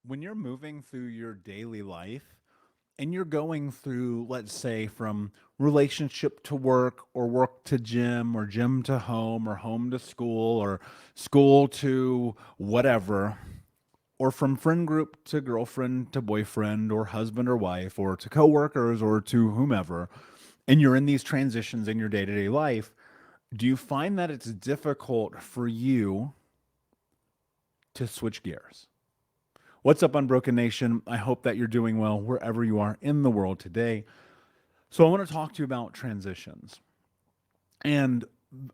When you're moving through your daily life and you're going through, let's say, from relationship to work or work to gym or gym to home or home to school or school to whatever, or from friend group to girlfriend to boyfriend or husband or wife or to coworkers or to whomever, and you're in these transitions in your day to day life, do you find that it's difficult for you to switch gears? What's up, Unbroken Nation? I hope that you're doing well wherever you are in the world today. So, I want to talk to you about transitions. And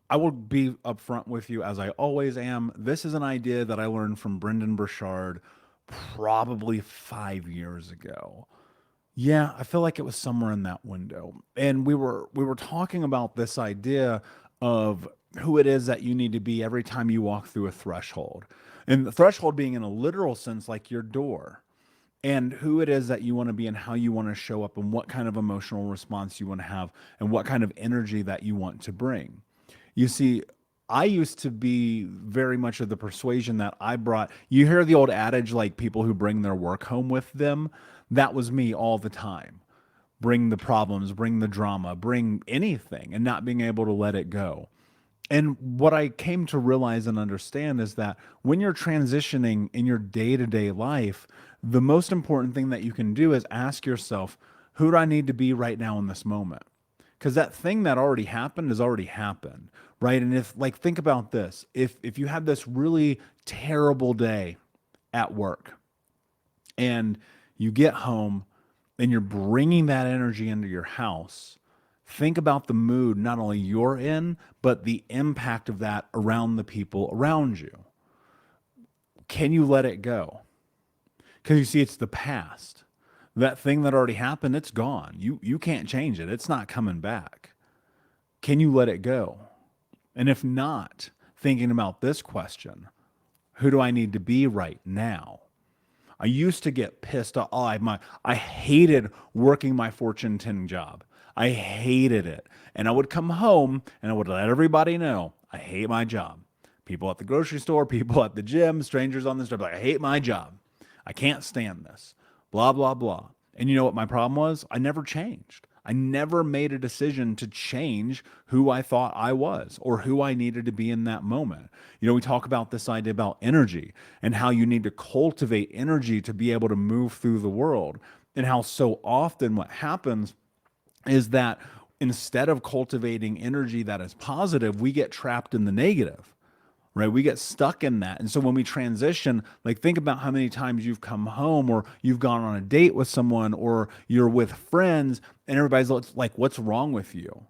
I will be upfront with you as I always am. This is an idea that I learned from Brendon Burchard probably 5 years ago. Yeah, I feel like it was somewhere in that window. And we were talking about this idea of who it is that you need to be every time you walk through a threshold. And the threshold being in a literal sense like your door. And who it is that you want to be and how you want to show up and what kind of emotional response you want to have and what kind of energy that you want to bring. You see, I used to be very much of the persuasion that I brought. You hear the old adage, like people who bring their work home with them. That was me all the time. Bring the problems, bring the drama, bring anything, and not being able to let it go. And what I came to realize and understand is that when you're transitioning in your day to day life, the most important thing that you can do is ask yourself, who do I need to be right now in this moment? Because that thing that already happened has already happened, right? And if, like, think about this, if you had this really terrible day at work and you get home and you're bringing that energy into your house, think about the mood not only you're in, but the impact of that around the people around you. Can you let it go? Because you see, it's the past. That thing that already happened, it's gone. You can't change it. It's not coming back. Can you let it go? And if not, thinking about this question, who do I need to be right now? I used to get pissed off. I hated working my Fortune 10 job. I hated it. And I would come home and I would let everybody know I hate my job. People at the grocery store, people at the gym, strangers on the street, like, I hate my job. I can't stand this. Blah, blah, blah. And you know what my problem was? I never changed. I never made a decision to change who I thought I was or who I needed to be in that moment. You know, we talk about this idea about energy and how you need to cultivate energy to be able to move through the world, and how so often what happens is that instead of cultivating energy that is positive, we get trapped in the negative, right? We get stuck in that. And so when we transition, like, think about how many times you've come home or you've gone on a date with someone or you're with friends and everybody's like, what's wrong with you?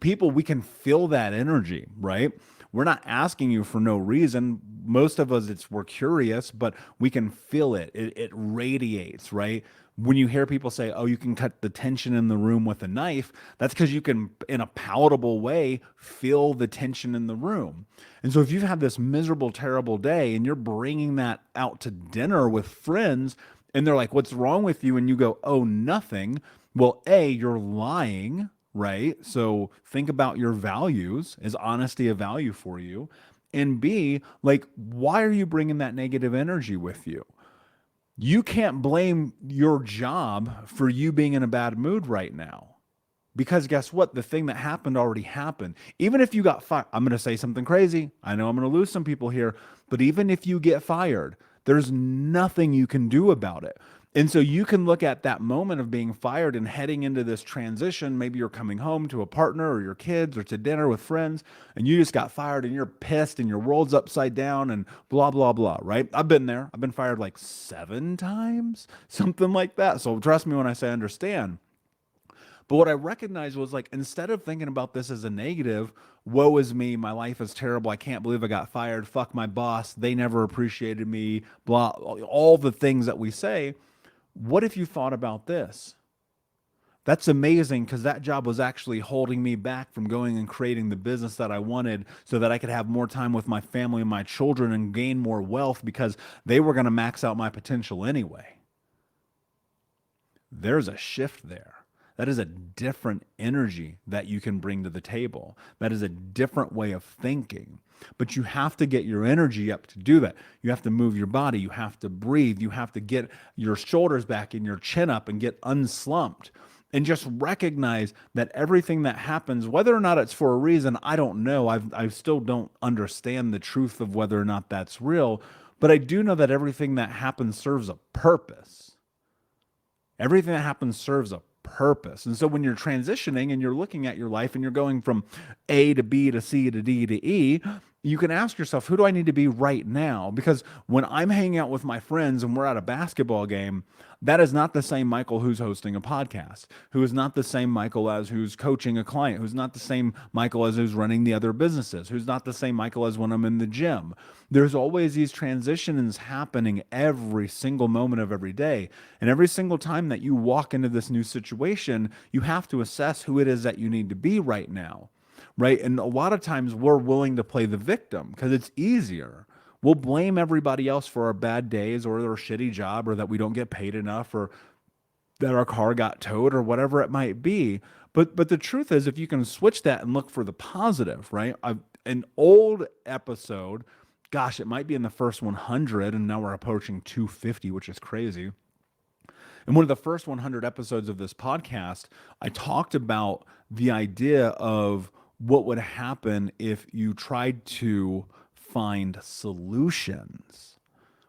People, we can feel that energy, right? We're not asking you for no reason. Most of us, we're curious, but we can feel it. It radiates, right? When you hear people say, oh, you can cut the tension in the room with a knife, that's because you can, in a palatable way, feel the tension in the room. And so if you've had this miserable, terrible day and you're bringing that out to dinner with friends and they're like, what's wrong with you? And you go, oh, nothing. Well, A, you're lying, right? So think about your values. Is honesty a value for you? And B, like, why are you bringing that negative energy with you? You can't blame your job for you being in a bad mood right now. Because guess what? The thing that happened already happened. Even if you got fired, I'm going to say something crazy. I know I'm going to lose some people here, but even if you get fired, there's nothing you can do about it. And so you can look at that moment of being fired and heading into this transition. Maybe you're coming home to a partner or your kids or to dinner with friends, and you just got fired and you're pissed and your world's upside down and blah, blah, blah, right? I've been there. I've been fired like 7 times, something like that. So trust me when I say I understand. But what I recognized was, like, instead of thinking about this as a negative, woe is me, my life is terrible, I can't believe I got fired, fuck my boss, they never appreciated me, blah, all the things that we say. What if you thought about this? That's amazing because that job was actually holding me back from going and creating the business that I wanted so that I could have more time with my family and my children and gain more wealth because they were going to max out my potential anyway. There's a shift there. That is a different energy that you can bring to the table. That is a different way of thinking. But you have to get your energy up to do that. You have to move your body. You have to breathe. You have to get your shoulders back and your chin up and get unslumped. And just recognize that everything that happens, whether or not it's for a reason, I don't know. I still don't understand the truth of whether or not that's real. But I do know that everything that happens serves a purpose. Everything that happens serves a purpose. And so when you're transitioning and you're looking at your life and you're going from A to B to C to D to E, you can ask yourself, who do I need to be right now? Because when I'm hanging out with my friends and we're at a basketball game, that is not the same Michael who's hosting a podcast, who is not the same Michael as who's coaching a client, who's not the same Michael as who's running the other businesses, who's not the same Michael as when I'm in the gym. There's always these transitions happening every single moment of every day. And every single time that you walk into this new situation, you have to assess who it is that you need to be right now. Right. And a lot of times we're willing to play the victim because it's easier. We'll blame everybody else for our bad days or their shitty job or that we don't get paid enough or that our car got towed or whatever it might be. But the truth is, if you can switch that and look for the positive, right? An old episode, gosh, it might be in the first 100, and now we're approaching 250, which is crazy. In one of the first 100 episodes of this podcast, I talked about the idea of what would happen if you tried to find solutions.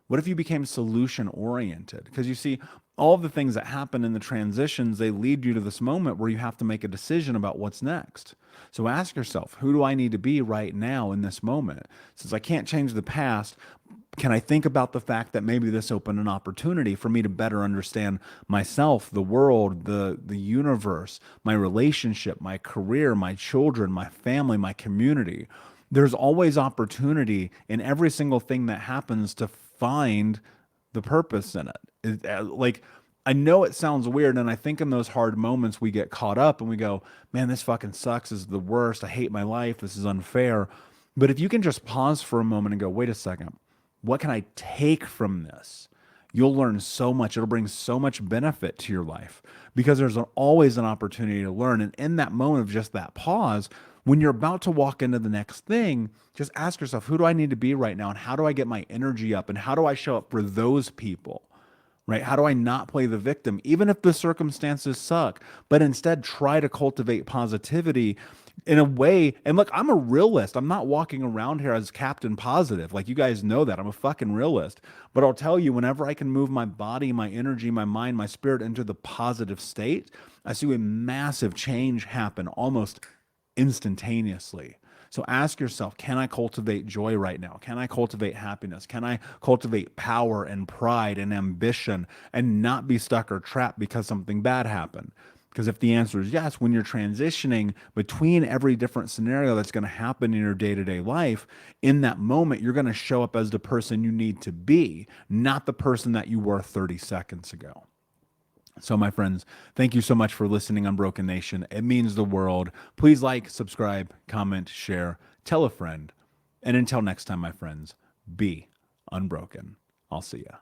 What if you became solution oriented? Because you see, all of the things that happen in the transitions, they lead you to this moment where you have to make a decision about what's next. So ask yourself, who do I need to be right now in this moment? Since I can't change the past, can I think about the fact that maybe this opened an opportunity for me to better understand myself, the world, the universe, my relationship, my career, my children, my family, my community? There's always opportunity in every single thing that happens to find the purpose in it. Like, I know it sounds weird, and I think in those hard moments we get caught up and we go, man, this fucking sucks. This is the worst. I hate my life. This is unfair. But if you can just pause for a moment and go, wait a second, what can I take from this? You'll learn so much. It'll bring so much benefit to your life because there's always an opportunity to learn. And in that moment of just that pause, when you're about to walk into the next thing, just ask yourself, who do I need to be right now? And how do I get my energy up? And how do I show up for those people? Right? How do I not play the victim, even if the circumstances suck, but instead try to cultivate positivity in a way? And look, I'm a realist. I'm not walking around here as Captain Positive. Like, you guys know that. I'm a fucking realist. But I'll tell you, whenever I can move my body, my energy, my mind, my spirit into the positive state, I see a massive change happen almost instantaneously. So ask yourself, can I cultivate joy right now? Can I cultivate happiness? Can I cultivate power and pride and ambition and not be stuck or trapped because something bad happened? Because if the answer is yes, when you're transitioning between every different scenario that's going to happen in your day-to-day life, in that moment, you're going to show up as the person you need to be, not the person that you were 30 seconds ago. So, my friends, thank you so much for listening, Unbroken Nation. It means the world. Please like, subscribe, comment, share, tell a friend. And until next time, my friends, be unbroken. I'll see ya.